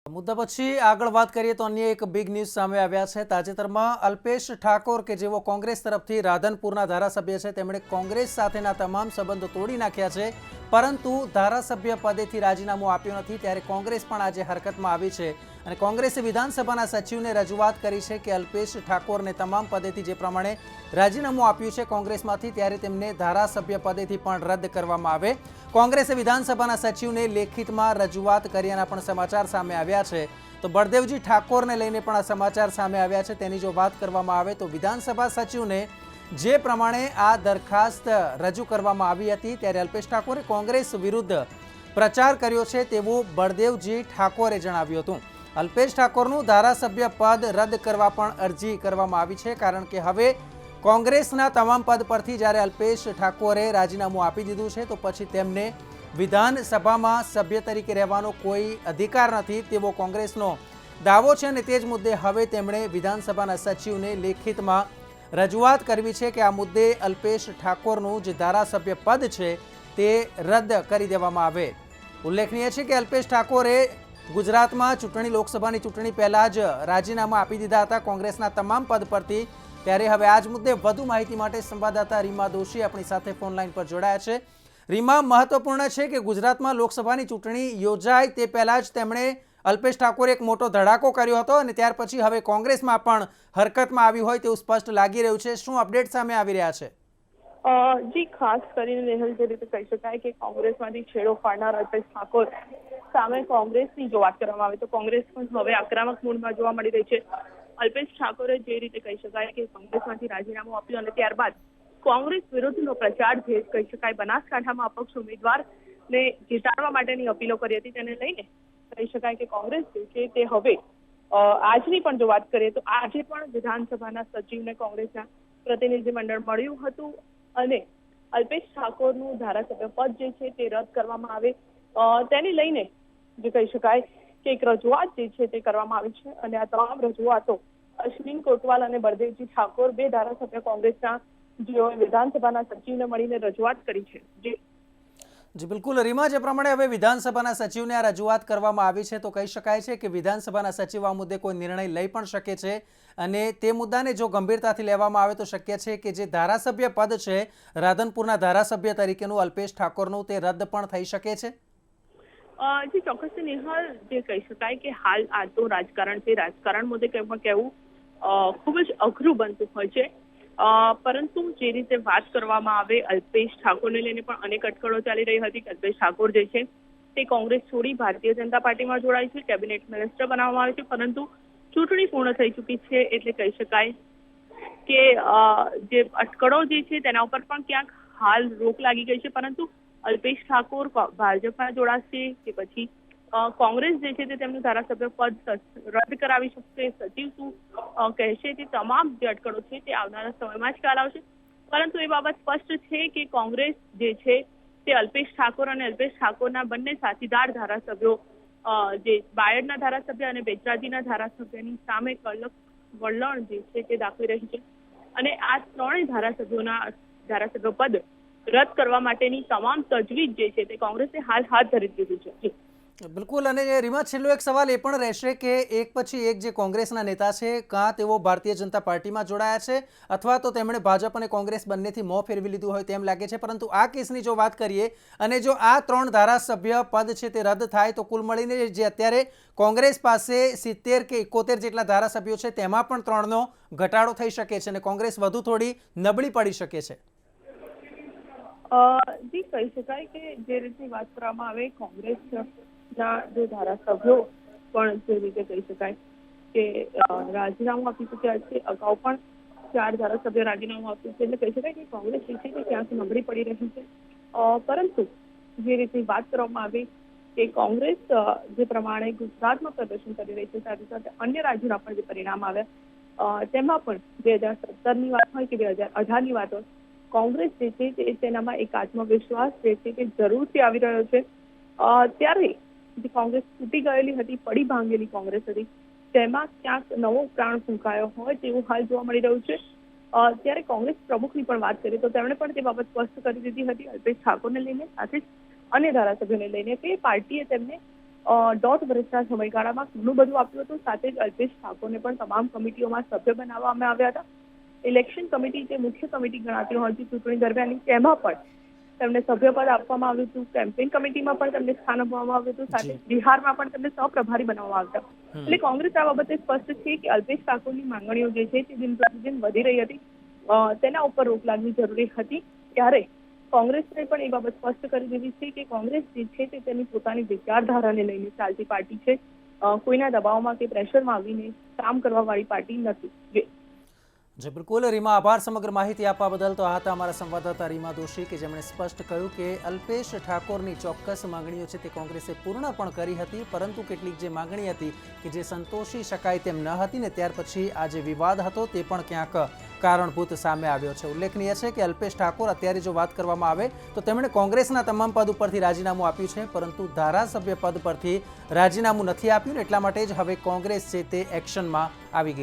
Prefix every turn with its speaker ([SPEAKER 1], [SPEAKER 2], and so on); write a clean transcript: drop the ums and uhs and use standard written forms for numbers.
[SPEAKER 1] મુદ્દા પછી આગળ વાત કરીએ તો અન્ય એક બિગ ન્યૂઝ સામે આવ્યા છે। તાજેતરમાં અલ્પેશ ઠાકોર કે જેઓ કોંગ્રેસ તરફથી રાધનપુરના ધારાસભ્ય છે, તેમણે કોંગ્રેસ સાથેના તમામ સંબંધો તોડી નાખ્યા છે, પરંતુ ધારાસભ્ય પદેથી રાજીનામું આપ્યું નથી। ત્યારે કોંગ્રેસ પણ આજે હરકતમાં આવી છે અને કોંગ્રેસે વિધાનસભાના સચિવને રજૂઆત કરી છે કે અલ્પેશ ઠાકોરને તમામ પદેથી જે પ્રમાણે રાજીનામું આપ્યું છે કોંગ્રેસમાંથી, ત્યારે તેમને ધારાસભ્ય પદેથી પણ રદ કરવામાં આવે। કોંગ્રેસે વિધાનસભાના સચિવને લેખિતમાં રજૂઆત કર્યાના પણ સમાચાર સામે આવ્યા છે। તો બળદેવજી ઠાકોરને લઈને પણ આ સમાચાર સામે આવ્યા છે। તેની જો વાત કરવામાં આવે તો વિધાનસભા સચિવને જે પ્રમાણે આ દરખાસ્ત રજૂ કરવામાં આવી હતી, ત્યારે અલ્પેશ ઠાકોરે કોંગ્રેસ વિરુદ્ધ પ્રચાર કર્યો છે તેવું બળદેવજી ઠાકોરે જણાવ્યું હતું। અલ્પેશ ઠાકોરનું ધારાસભ્ય પદ રદ કરવા પણ અરજી કરવામાં આવી છે, કારણ કે હવે કોંગ્રેસના તમામ પદ પરથી જ્યારે અલ્પેશ ઠાકોરે રાજીનામું આપી દીધું છે, તો પછી તેમને વિધાનસભામાં સભ્ય તરીકે રહેવાનો કોઈ અધિકાર નથી તેવો કોંગ્રેસનો દાવો છે અને તે જ મુદ્દે હવે તેમણે વિધાનસભાના સચિવને લેખિતમાં રજૂઆત કરવી છે કે આ મુદ્દે અલ્પેશ ઠાકોરનું જે ધારાસભ્ય પદ છે તે રદ કરી દેવામાં આવે। ઉલ્લેખનીય છે કે અલ્પેશ ઠાકોરે ગુજરાતમાં લોકસભાની ચૂંટણી પહેલા જ રાજીનામા આપી દીધા હતા કોંગ્રેસના તમામ પદ પરથી। ત્યારે હવે આ જ મુદ્દે વધુ માહિતી માટે સંવાદદાતા રીમા દોશી આપણી સાથે ફોન લાઈન પર જોડાયા છે। રીમા, મહત્વપૂર્ણ છે કે ગુજરાતમાં લોકસભાની ચૂંટણી યોજાય તે પહેલા જ તેમણે અલ્પેશ ઠાકોરે એક મોટો ધડાકો કર્યો હતો અને ત્યાર પછી હવે કોંગ્રેસમાં પણ હરકતમાં આવી હોય તેવું સ્પષ્ટ લાગી રહ્યું છે। શું અપડેટ સામે આવી રહ્યા છે?
[SPEAKER 2] જી, ખાસ કરીને નેહલ, જે રીતે કહી શકાય કે કોંગ્રેસમાંથી છેડો ફાડનાર અલ્પેશ ઠાકોર સામે કોંગ્રેસની જો વાત કરવામાં આવે તો કોંગ્રેસ પણ હવે આક્રમક મૂડમાં જોવા મળી રહી છે। અલ્પેશ ઠાકોરે જે રીતે કહી શકાય કે કોંગ્રેસમાંથી રાજીનામું આપ્યું અને ત્યારબાદ કોંગ્રેસ વિરુદ્ધનો પ્રચાર જે કહી શકાય બનાસકાંઠામાં અપક્ષ ઉમેદવારને જીતાડવા માટેની અપીલો કરી હતી, તેને લઈને કહી શકાય કે કોંગ્રેસ જે છે તે હવે આજની પણ જો વાત કરીએ તો આજે પણ વિધાનસભાના સચિવને કોંગ્રેસના પ્રતિનિધિ મંડળ મળ્યું હતું અને અલ્પેશ ઠાકોરનું ધારાસભ્ય પદ જે છે તે રદ કરવામાં આવે તેને લઈને જે કહી શકાય કે એક રજૂઆત જે છે તે કરવામાં આવી છે અને આ તમામ રજૂઆતો અશ્વિન કોટવાલ અને બળદેવજી ઠાકોર, બે ધારાસભ્ય કોંગ્રેસના, જેઓએ વિધાનસભાના સચિવને મળીને રજૂઆત કરી છે।
[SPEAKER 1] જી બિલકુલ રીમા, જે પ્રમાણે હવે વિધાનસભાના સચિવને આ રજૂઆત કરવામાં આવી છે, તો કહી શકાય છે કે વિધાનસભાના સચિવ આ મુદ્દે કોઈ નિર્ણય લઈ પણ શકે છે અને તે મુદ્દાને જો ગંભીરતાથી લેવામાં આવે તો શક્ય છે કે જે ધારાસભ્ય પદ છે રાધનપુરના ધારાસભ્ય તરીકેનું અલ્પેશ ઠાકોરનું, તે રદ પણ થઈ શકે છે।
[SPEAKER 2] જી ચોક્કસથી નિહાલ, જે કહી શકાય કે હાલ આ તો રાજકારણ છે, રાજકારણ મુદ્દે કહેવું ખૂબ જ અઘરું બનતું હોય છે, પરંતુ જે રીતે વાત કરવામાં આવે અલ્પેશ ઠાકોરને લઈને પણ અનેક અટકળો ચાલી રહી હતી કે અલ્પેશ ઠાકોર જે છે તે કોંગ્રેસ છોડી ભારતીય જનતા પાર્ટીમાં જોડાય છે, કેબિનેટ મિનિસ્ટર બનાવવામાં આવે છે, પરંતુ ચૂંટણી પૂર્ણ થઈ ચૂકી છે એટલે કહી શકાય કે જે અટકળો જે છે તેના ઉપર પણ ક્યાંક હાલ રોક લાગી ગઈ છે, પરંતુ અલ્પેશ ઠાકોર ભાજપમાં જોડાશે કે પછી કોંગ્રેસ જે છે તે તેમનું ધારાસભ્ય પદ રદ કરાવી શકશે, સચિવ શું કહેશે, તે તમામ જે અટકળો છે તે આવનારા સમયમાં જ ખ્યાલ આવશે। પરંતુ એ બાબત સ્પષ્ટ છે કે કોંગ્રેસ જે છે તે અલ્પેશ ઠાકોર અને અલ્પેશ ઠાકોરના બંને સાથીદાર ધારાસભ્યો, જે બાયડના ધારાસભ્ય અને બેચરાજીના ધારાસભ્યની સામે કડક વલણ જે છે તે દાખવી રહી છે અને આ ત્રણેય ધારાસભ્યોના ધારાસભ્ય પદ રદ કરવા માટેની તમામ તજવીજ જે છે તે કોંગ્રેસે હાલ હાથ ધરી દીધું છે।
[SPEAKER 1] બિલકુલ, અને રીમા, છેલ્લો એક સવાલ એ પણ રહેશે કે એક પછી એક જે કોંગ્રેસના નેતા છે, કાં તેઓ ભારતીય જનતા પાર્ટીમાં જોડાયા છે અથવા તો તેમણે ભાજપ અને કોંગ્રેસ બંનેથી મોં ફેરવી લીધું હોય તેમ લાગે છે, પરંતુ આ કેસની જો વાત કરીએ અને જો આ ત્રણ ધારાસભ્ય પદ છે તે રદ થાય તો કુલ મળીને જે અત્યારે કોંગ્રેસ પાસે 70 કે 71 જેટલા ધારાસભ્યો છે તેમાં પણ 3નો ઘટાડો થઈ શકે છે અને કોંગ્રેસ વધુ થોડી નબળી પડી શકે છે।
[SPEAKER 2] જી, કહી શકાય કે જે રીતની વાત કરવામાં આવે કોંગ્રેસના જે ધારાસભ્યો પણ જે રીતે કહી શકાય કે રાજીનામું આપી ચૂક્યા છે, અગાઉ પણ 4 ધારાસભ્યો રાજીનામું આપ્યું છે, એટલે કહી શકાય કે કોંગ્રેસ જે છે તે ક્યાંક નબળી પડી રહી છે, પરંતુ જે રીતે વાત કરવામાં આવી કે કોંગ્રેસ જે પ્રમાણે ગુજરાતમાં પ્રદર્શન કરી રહી છે, સાથે સાથે અન્ય રાજ્યોના પણ જે પરિણામ આવ્યા તેમાં પણ 2017ની વાત હોય કે 2018ની વાત હોય, કોંગ્રેસ જે છે તેનામાં એક આત્મવિશ્વાસ જે છે તે જરૂરથી આવી રહ્યો છે। ત્યારે જે કોંગ્રેસ તૂટી ગયેલી હતી, પડી ભાંગેલી કોંગ્રેસ હતી, તેમાં ક્યાંક નવો પ્રાણ ફૂંકાયો હોય તેવું હાલ જોવા મળી રહ્યું છે। ત્યારે કોંગ્રેસ પ્રમુખની પણ વાત કરીએ તો તેમણે પણ તે બાબત સ્પષ્ટ કરી દીધી હતી અલ્પેશ ઠાકોરને લઈને, સાથે જ અન્ય ધારાસભ્યોને લઈને, કે પાર્ટીએ તેમને દોઢ વર્ષના સમયગાળામાં ઘણું બધું આપ્યું હતું. સાથે જ અલ્પેશ ઠાકોરને પણ તમામ કમિટીઓમાં સભ્ય બનાવવામાં આવ્યા હતા. ઇલેક્શન કમિટી જે મુખ્ય કમિટી ગણાતી હોય છે ચૂંટણી દરમિયાન, તેમાં પણ તેમને સભ્યપદ આપવામાં આવ્યું હતું. કેમ્પેઇન કમિટીમાં પણ તેમને સ્થાન આપવામાં આવ્યું હતું. સાથે બિહારમાં પણ તેમને સહપ્રભારી બનાવવામાં આવ્યા હતા. એટલે કોંગ્રેસ આ બાબતે સ્પષ્ટ છે કે અલ્પેશ ઠાકોરની માંગણીઓ જે છે તે દિન પ્રતિદિન વધી રહી હતી. તેના ઉપર રોક લાગવી જરૂરી હતી. ત્યારે કોંગ્રેસને પણ એ બાબત સ્પષ્ટ કરી દીધી છે કે કોંગ્રેસ જે છે તે તેની પોતાની વિચારધારાને લઈને ચાલતી પાર્ટી છે. કોઈના દબાવમાં કે પ્રેશરમાં આવીને કામ કરવા વાળી પાર્ટી નથી.
[SPEAKER 1] જી બિલકુલ રીમા, આભાર સમગ્ર માહિતી આપવા બદલ. તો આ હતા અમારા સંવાદદાતા રીમા દોશી કે જેમણે સ્પષ્ટ કહ્યું કે અલ્પેશ ઠાકોરની ચોક્કસ માંગણીઓ છે તે કોંગ્રેસે પૂર્ણ પણ કરી હતી, પરંતુ કેટલીક જે માંગણી હતી કે જે સંતોષી શકાય તેમ ન હતી ને ત્યાર પછી આ જે વિવાદ હતો તે પણ ક્યાંક કારણભૂત સામે આવ્યો છે. ઉલ્લેખનીય છે કે અલ્પેશ ઠાકોર અત્યારે જો વાત કરવામાં આવે તો તેમણે કોંગ્રેસના તમામ પદ ઉપરથી રાજીનામું આપ્યું છે, પરંતુ ધારાસભ્ય પદ પરથી રાજીનામું નથી આપ્યું ને એટલા માટે જ હવે કોંગ્રેસ છે તે એક્શનમાં આવી ગઈ.